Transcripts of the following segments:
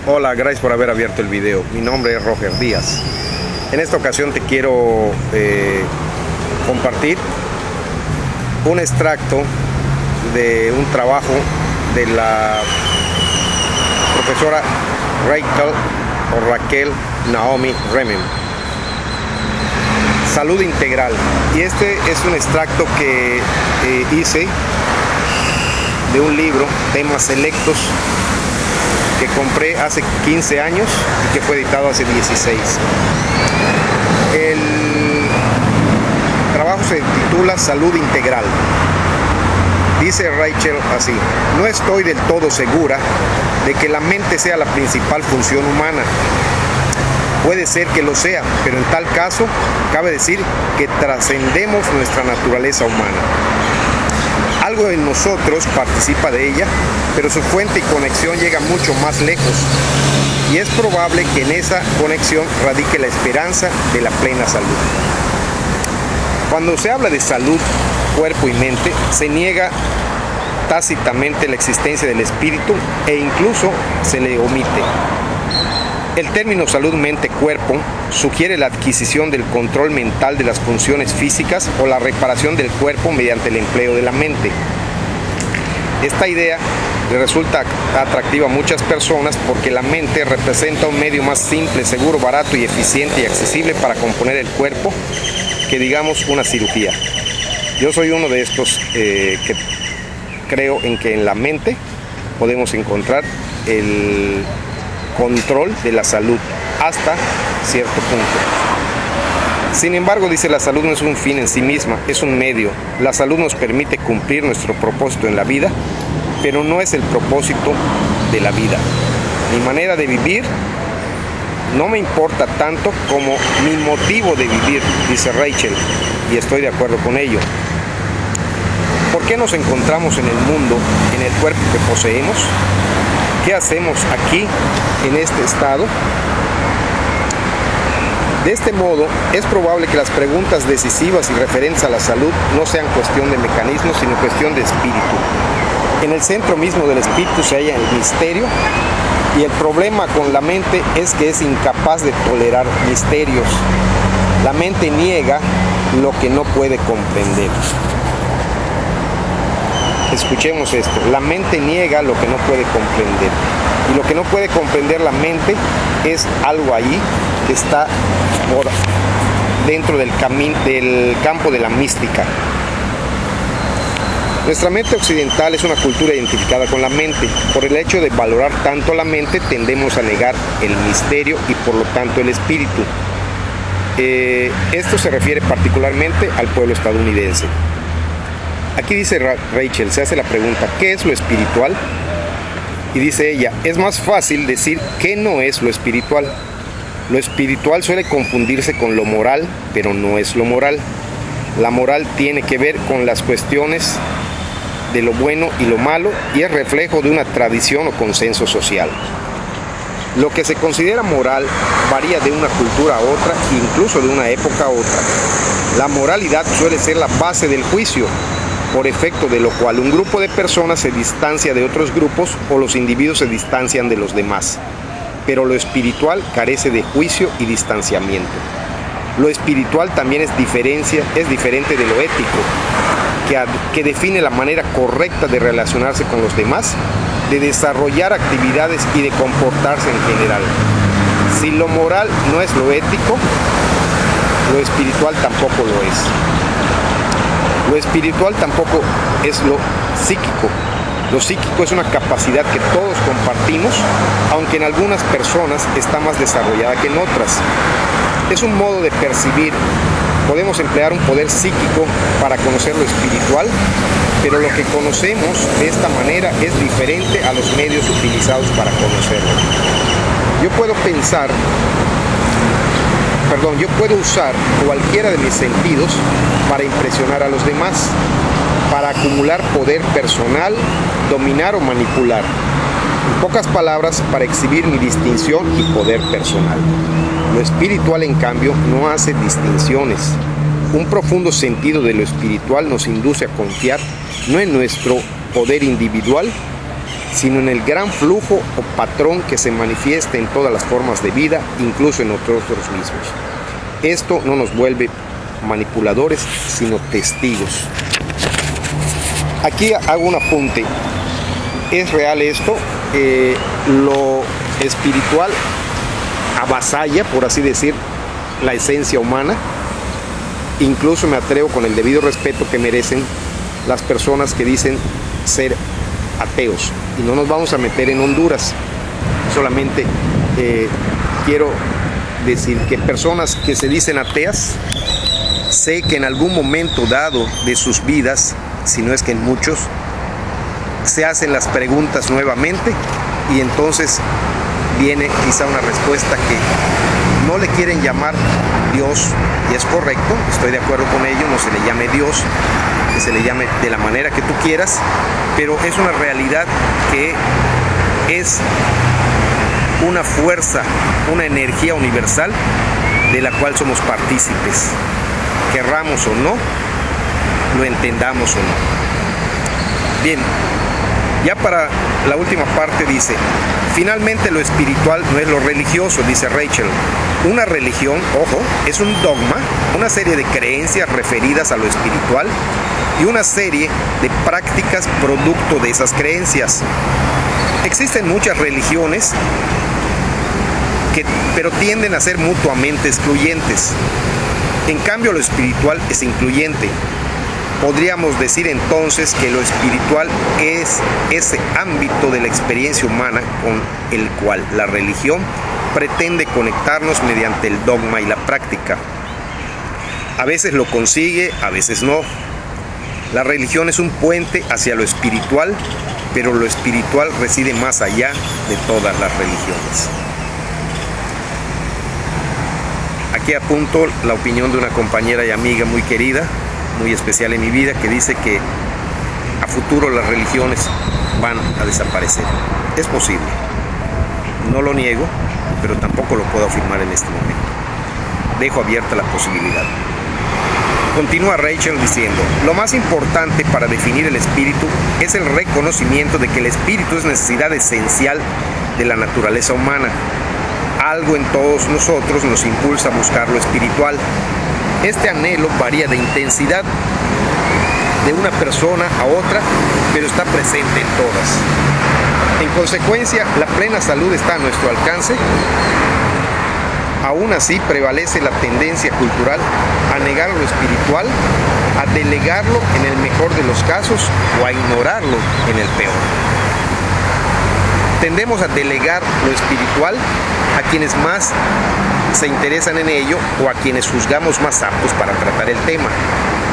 Hola, gracias por haber abierto el video. Mi nombre es Roger Díaz. En esta ocasión te quiero compartir un extracto de un trabajo de la profesora Raquel Naomi Remen. Salud integral. Y este es un extracto que hice de un libro, Temas Selectos, que compré hace 15 años y que fue editado hace 16. El trabajo se titula Salud Integral. Dice Rachel así: no estoy del todo segura de que la mente sea la principal función humana. Puede ser que lo sea, pero en tal caso cabe decir que trascendemos nuestra naturaleza humana. Algo en nosotros participa de ella, pero su fuente y conexión llega mucho más lejos, y es probable que en esa conexión radique la esperanza de la plena salud. Cuando se habla de salud, cuerpo y mente, se niega tácitamente la existencia del espíritu e incluso se le omite. El término salud mente-cuerpo sugiere la adquisición del control mental de las funciones físicas o la reparación del cuerpo mediante el empleo de la mente. Esta idea le resulta atractiva a muchas personas porque la mente representa un medio más simple, seguro, barato y eficiente y accesible para componer el cuerpo que, digamos, una cirugía. Yo soy uno de estos que creo en que en la mente podemos encontrar el control de la salud hasta cierto punto. Sin embargo, dice, la salud no es un fin en sí misma, es un medio. La salud nos permite cumplir nuestro propósito en la vida, pero no es el propósito de la vida. Mi manera de vivir no me importa tanto como mi motivo de vivir, dice Rachel, y estoy de acuerdo con ello. ¿Por qué nos encontramos en el mundo, en el cuerpo que poseemos? ¿Qué hacemos aquí, en este estado? De este modo, es probable que las preguntas decisivas y referentes a la salud no sean cuestión de mecanismos, sino cuestión de espíritu. En el centro mismo del espíritu se halla el misterio, y el problema con la mente es que es incapaz de tolerar misterios. La mente niega lo que no puede comprender. Escuchemos esto: la mente niega lo que no puede comprender, y lo que no puede comprender la mente es algo ahí que está dentro del campo de la mística. Nuestra mente occidental es una cultura identificada con la mente. Por el hecho de valorar tanto la mente, tendemos a negar el misterio y por lo tanto el espíritu. Esto se refiere particularmente al pueblo estadounidense. Aquí dice Rachel, se hace la pregunta: ¿qué es lo espiritual? Y dice ella: es más fácil decir qué no es lo espiritual. Lo espiritual suele confundirse con lo moral, pero no es lo moral. La moral tiene que ver con las cuestiones de lo bueno y lo malo y es reflejo de una tradición o consenso social. Lo que se considera moral varía de una cultura a otra, incluso de una época a otra. La moralidad suele ser la base del juicio, por efecto de lo cual un grupo de personas se distancia de otros grupos o los individuos se distancian de los demás. Pero lo espiritual carece de juicio y distanciamiento. Lo espiritual también es diferente de lo ético, que define la manera correcta de relacionarse con los demás, de desarrollar actividades y de comportarse en general. Si lo moral no es lo ético, lo espiritual tampoco lo es. Lo espiritual tampoco es lo psíquico. Lo psíquico es una capacidad que todos compartimos, aunque en algunas personas está más desarrollada que en otras. Es un modo de percibir. Podemos emplear un poder psíquico para conocer lo espiritual, pero lo que conocemos de esta manera es diferente a los medios utilizados para conocerlo. Yo puedo usar cualquiera de mis sentidos para impresionar a los demás, para acumular poder personal, dominar o manipular. En pocas palabras, para exhibir mi distinción y poder personal. Lo espiritual, en cambio, no hace distinciones. Un profundo sentido de lo espiritual nos induce a confiar no en nuestro poder individual, sino en el gran flujo o patrón que se manifiesta en todas las formas de vida, incluso en nosotros mismos. Esto no nos vuelve manipuladores, sino testigos. Aquí hago un apunte. ¿Es real esto? Lo espiritual avasalla, por así decir, la esencia humana. Incluso me atrevo, con el debido respeto que merecen las personas que dicen ser ateos. Y no nos vamos a meter en Honduras. Solamente quiero decir que personas que se dicen ateas, sé que en algún momento dado de sus vidas, si no es que en muchos, se hacen las preguntas nuevamente y entonces viene quizá una respuesta que no le quieren llamar Dios, y es correcto, estoy de acuerdo con ello, no se le llame Dios, que se le llame de la manera que tú quieras, pero es una realidad que es una fuerza, una energía universal de la cual somos partícipes, querramos o no, lo entendamos o no. Bien, ya para la última parte dice, finalmente lo espiritual no es lo religioso, dice Rachel. Una religión, ojo, es un dogma, una serie de creencias referidas a lo espiritual y una serie de prácticas producto de esas creencias. Existen muchas religiones pero tienden a ser mutuamente excluyentes. En cambio, lo espiritual es incluyente. Podríamos decir entonces que lo espiritual es ese ámbito de la experiencia humana con el cual la religión pretende conectarnos mediante el dogma y la práctica. A veces lo consigue, a veces no. La religión es un puente hacia lo espiritual, pero lo espiritual reside más allá de todas las religiones. Aquí apunto la opinión de una compañera y amiga muy querida, muy especial en mi vida, que dice que a futuro las religiones van a desaparecer. Es posible, no lo niego, pero tampoco lo puedo afirmar en este momento. Dejo abierta la posibilidad. Continúa Rachel diciendo, lo más importante para definir el espíritu es el reconocimiento de que el espíritu es necesidad esencial de la naturaleza humana. Algo en todos nosotros nos impulsa a buscar lo espiritual. Este anhelo varía de intensidad de una persona a otra, pero está presente en todas. En consecuencia, la plena salud está a nuestro alcance. Aún así, prevalece la tendencia cultural a negar lo espiritual, a delegarlo en el mejor de los casos o a ignorarlo en el peor. Tendemos a delegar lo espiritual a quienes más se interesan en ello o a quienes juzgamos más aptos para tratar el tema.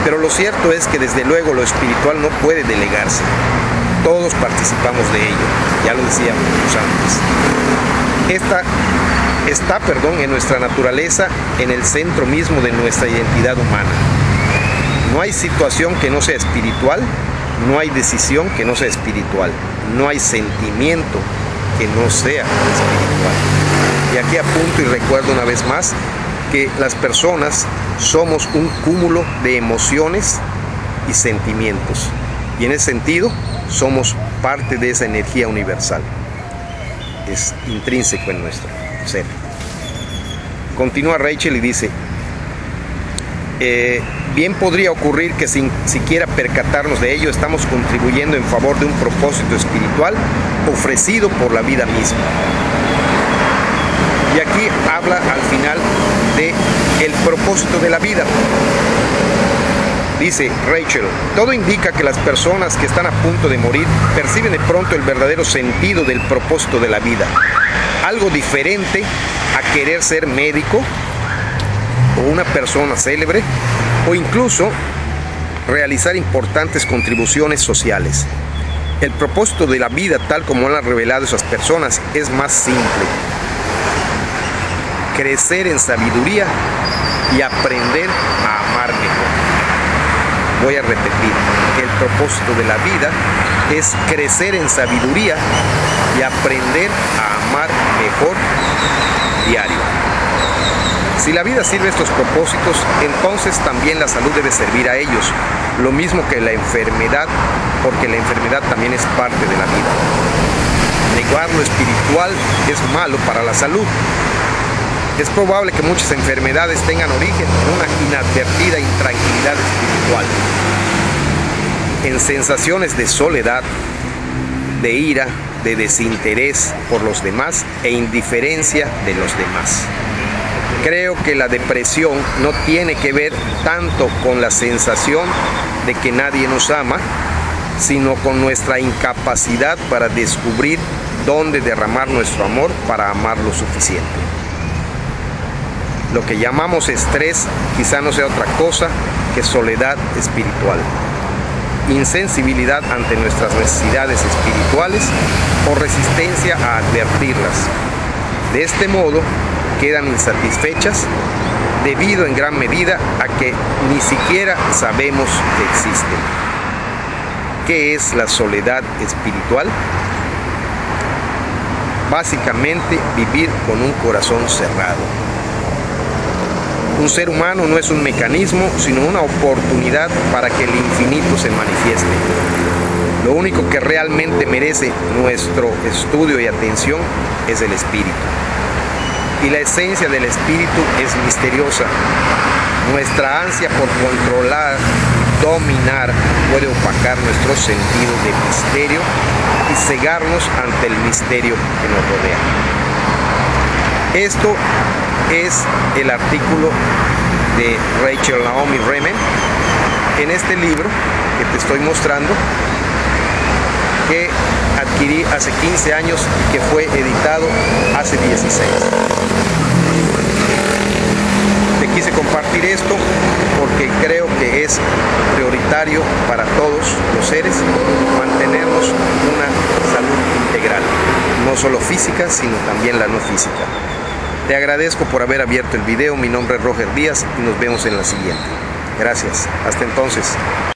Pero lo cierto es que desde luego lo espiritual no puede delegarse. Todos participamos de ello, ya lo decíamos antes. Está en nuestra naturaleza, en el centro mismo de nuestra identidad humana. No hay situación que no sea espiritual, no hay decisión que no sea espiritual, no hay sentimiento que no sea espiritual. Y aquí apunto y recuerdo una vez más que las personas somos un cúmulo de emociones y sentimientos. Y en ese sentido, somos parte de esa energía universal. Es intrínseco en nuestro ser. Continúa Rachel y dice, bien podría ocurrir que sin siquiera percatarnos de ello, estamos contribuyendo en favor de un propósito espiritual ofrecido por la vida misma. Y aquí habla al final de el propósito de la vida. Dice Rachel, todo indica que las personas que están a punto de morir perciben de pronto el verdadero sentido del propósito de la vida. Algo diferente a querer ser médico o una persona célebre o incluso realizar importantes contribuciones sociales. El propósito de la vida, tal como lo han revelado esas personas, es más simple. Crecer en sabiduría y aprender a amar mejor. Voy a repetir, el propósito de la vida es crecer en sabiduría y aprender a amar mejor diario. Si la vida sirve a estos propósitos, entonces también la salud debe servir a ellos, lo mismo que la enfermedad, porque la enfermedad también es parte de la vida. desvirtuar lo espiritual es malo para la salud. Es probable que muchas enfermedades tengan origen en una inadvertida intranquilidad espiritual, en sensaciones de soledad, de ira, de desinterés por los demás e indiferencia de los demás. Creo que la depresión no tiene que ver tanto con la sensación de que nadie nos ama, sino con nuestra incapacidad para descubrir dónde derramar nuestro amor para amar lo suficiente. Lo que llamamos estrés quizá no sea otra cosa que soledad espiritual, insensibilidad ante nuestras necesidades espirituales o resistencia a advertirlas. De este modo, quedan insatisfechas debido en gran medida a que ni siquiera sabemos que existen. ¿Qué es la soledad espiritual? Básicamente, vivir con un corazón cerrado. Un ser humano no es un mecanismo, sino una oportunidad para que el infinito se manifieste. Lo único que realmente merece nuestro estudio y atención es el espíritu. Y la esencia del espíritu es misteriosa. Nuestra ansia por controlar, dominar, puede opacar nuestro sentido de misterio y cegarnos ante el misterio que nos rodea. Esto es el artículo de Rachel Naomi Remen en este libro que te estoy mostrando, que adquirí hace 15 años y que fue editado hace 16. Te quise compartir esto porque creo que es prioritario para todos los seres mantenernos una salud integral, no solo física, sino también la no física. Te agradezco por haber abierto el video. Mi nombre es Roger Díaz y nos vemos en la siguiente. Gracias. Hasta entonces.